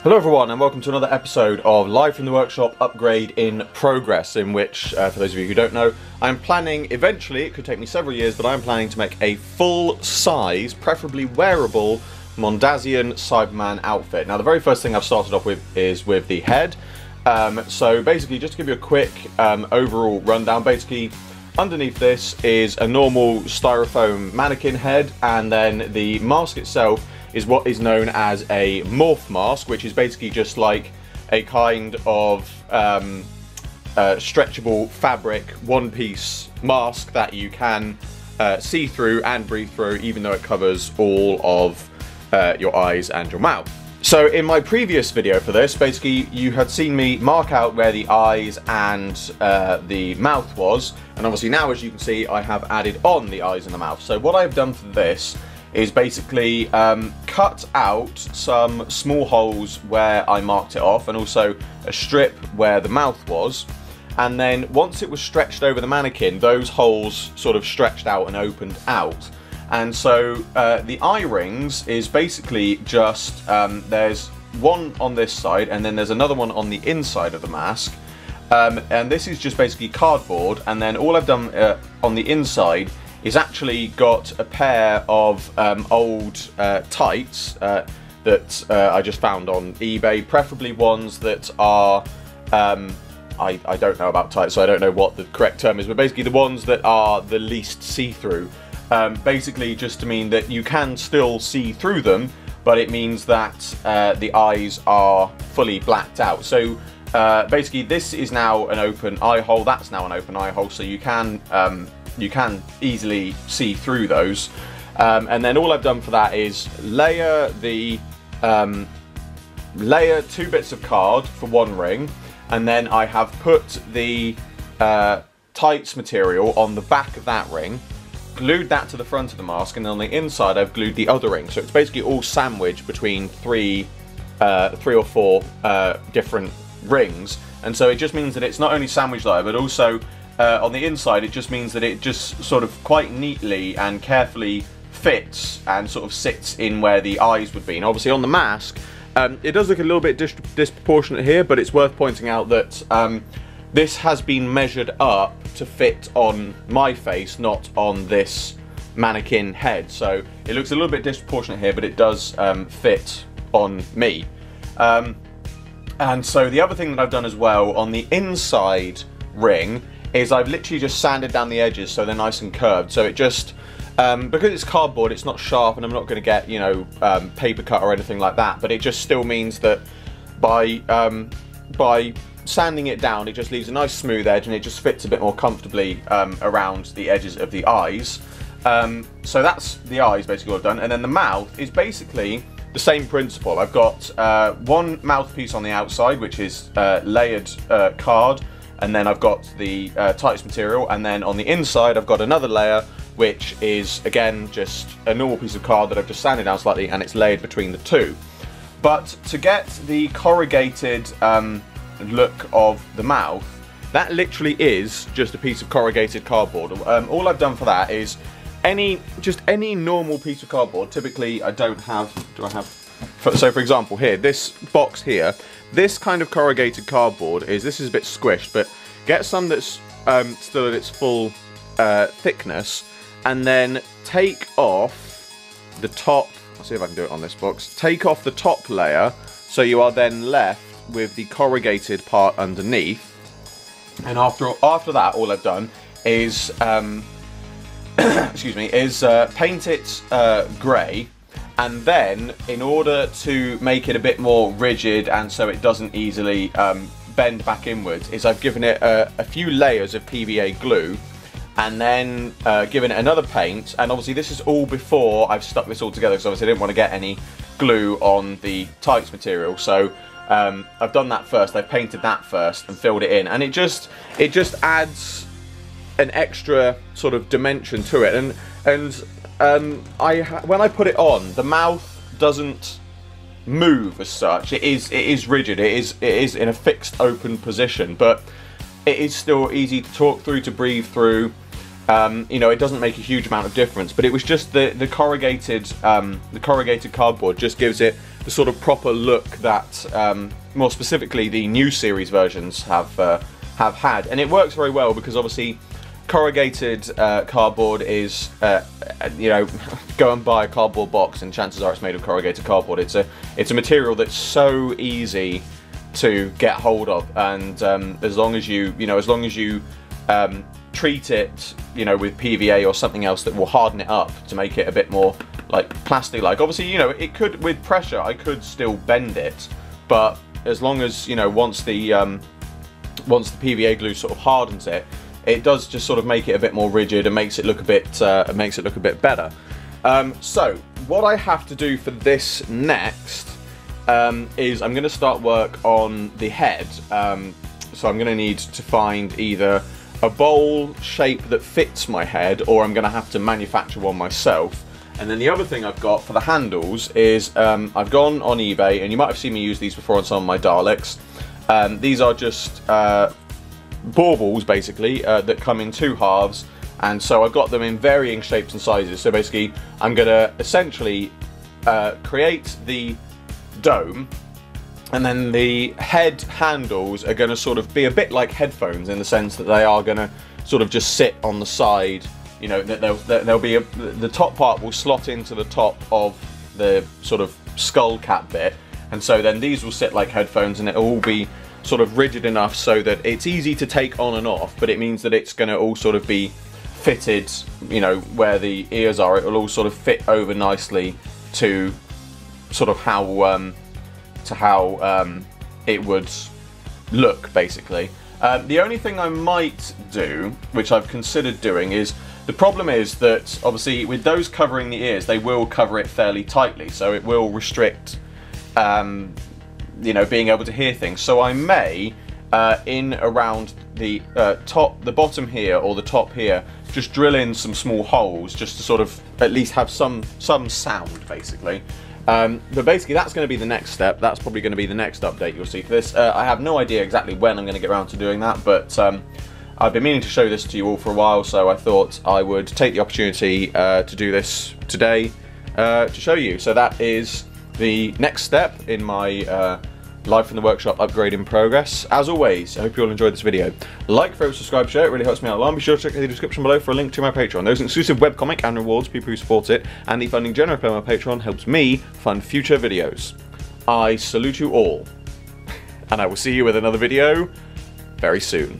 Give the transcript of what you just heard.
Hello everyone and welcome to another episode of Live from the Workshop Upgrade in Progress, in which, for those of you who don't know, I'm planning, eventually, it could take me several years, but I'm planning to make a full-size, preferably wearable, Mondasian Cyberman outfit. Now the very first thing I've started off with is with the head. So basically, just to give you a quick overall rundown, basically underneath this is a normal styrofoam mannequin head, and then the mask itself is what is known as a morph mask, which is basically just like a kind of stretchable fabric one-piece mask that you can see through and breathe through, even though it covers all of your eyes and your mouth. So in my previous video for this, basically you had seen me mark out where the eyes and the mouth was, and obviously now, as you can see, I have added on the eyes and the mouth. So what I've done for this is basically cut out some small holes where I marked it off, and also a strip where the mouth was. And then once it was stretched over the mannequin, those holes sort of stretched out and opened out. And so the eye rings is basically just, there's one on this side and then there's another one on the inside of the mask. And this is just basically cardboard, and then all I've done on the inside is actually got a pair of old tights that I just found on eBay, preferably ones that are, I don't know about tights, so I don't know what the correct term is, but basically the ones that are the least see-through. Basically just to mean that you can still see through them, but it means that the eyes are fully blacked out. So basically this is now an open eye hole, that's now an open eye hole, so you can easily see through those. And then all I've done for that is layer two bits of card for one ring, and then I have put the tights material on the back of that ring, glued that to the front of the mask, and then on the inside I've glued the other ring. So it's basically all sandwiched between three or four different rings, and so it just means that it's not only sandwiched like that, but also on the inside it just means that it just sort of quite neatly and carefully fits and sort of sits in where the eyes would be. And obviously on the mask it does look a little bit disproportionate here, but it's worth pointing out that this has been measured up to fit on my face, not on this mannequin head. So it looks a little bit disproportionate here, but it does fit on me. And so the other thing that I've done as well on the inside ring is I've literally just sanded down the edges so they're nice and curved. So it just, because it's cardboard, it's not sharp, and I'm not going to get, you know, paper cut or anything like that, but it just still means that by sanding it down, it just leaves a nice smooth edge, and it just fits a bit more comfortably around the edges of the eyes. So that's the eyes basically what I've done, and then the mouth is basically the same principle. I've got one mouthpiece on the outside, which is layered card, and then I've got the tights material, and then on the inside I've got another layer, which is again just a normal piece of card that I've just sanded down slightly, and it's layered between the two. But to get the corrugated look of the mouth, that literally is just a piece of corrugated cardboard. All I've done for that is just any normal piece of cardboard. Typically I don't have, so for example here, this box here, this kind of corrugated cardboard this is a bit squished, but get some that's still at its full thickness, and then take off the top, I'll see if I can do it on this box, take off the top layer, so you are then left with the corrugated part underneath. And after that, all I've done is excuse me, is paint it grey, and then in order to make it a bit more rigid and so it doesn't easily bend back inwards, is I've given it a few layers of PVA glue, and then given it another paint. And obviously this is all before I've stuck this all together, because obviously I didn't want to get any glue on the tights material. So I've done that first, I've painted that first and filled it in, and it just adds an extra sort of dimension to it. And when I put it on, the mouth doesn't move as such. It is rigid. It is in a fixed open position, but it is still easy to talk through, to breathe through. You know, it doesn't make a huge amount of difference, but it was just the corrugated cardboard just gives it the sort of proper look that, more specifically, the new series versions have had. And it works very well because obviously corrugated cardboard is, you know, go and buy a cardboard box and chances are it's made of corrugated cardboard. It's a material that's so easy to get hold of, and as long as you treat it, you know, with PVA or something else that will harden it up to make it a bit more like plastic-like. Obviously, you know, it could, with pressure, I could still bend it, but as long as, you know, once the PVA glue sort of hardens it, it does just sort of make it a bit more rigid and makes it look a bit better. So what I have to do for this next is I'm going to start work on the head. So I'm going to need to find either a bowl shape that fits my head, or I'm going to have to manufacture one myself. And then the other thing I've got for the handles is I've gone on eBay, and you might have seen me use these before on some of my Daleks. These are just baubles, basically, that come in 2 halves, and so I've got them in varying shapes and sizes. So basically I'm going to essentially create the dome, and then the head handles are going to sort of be a bit like headphones in the sense that they are going to sort of just sit on the side. You know, there'll be the top part will slot into the top of the sort of skull cap bit, and so then these will sit like headphones, and it'll all be sort of rigid enough so that it's easy to take on and off, but it means that it's going to all sort of be fitted, you know, where the ears are. It will all sort of fit over nicely to sort of how it would look, basically. The only thing I might do, which I've considered doing, is the problem is that obviously with those covering the ears, they will cover it fairly tightly, so it will restrict, you know, being able to hear things. So I may, in around the the bottom here or the top here, just drill in some small holes just to sort of at least have some sound, basically. But basically that's going to be the next step. That's probably going to be the next update you'll see for this. I have no idea exactly when I'm going to get around to doing that, but I've been meaning to show this to you all for a while, so I thought I would take the opportunity to do this today to show you. So that is the next step in my Live from the Workshop upgrade in progress. As always, I hope you all enjoyed this video. Like, favorite, subscribe, share, it really helps me out a lot. Be sure to check the description below for a link to my Patreon. There's an exclusive webcomic and rewards for people who support it, and the funding generated by my Patreon helps me fund future videos. I salute you all, and I will see you with another video very soon.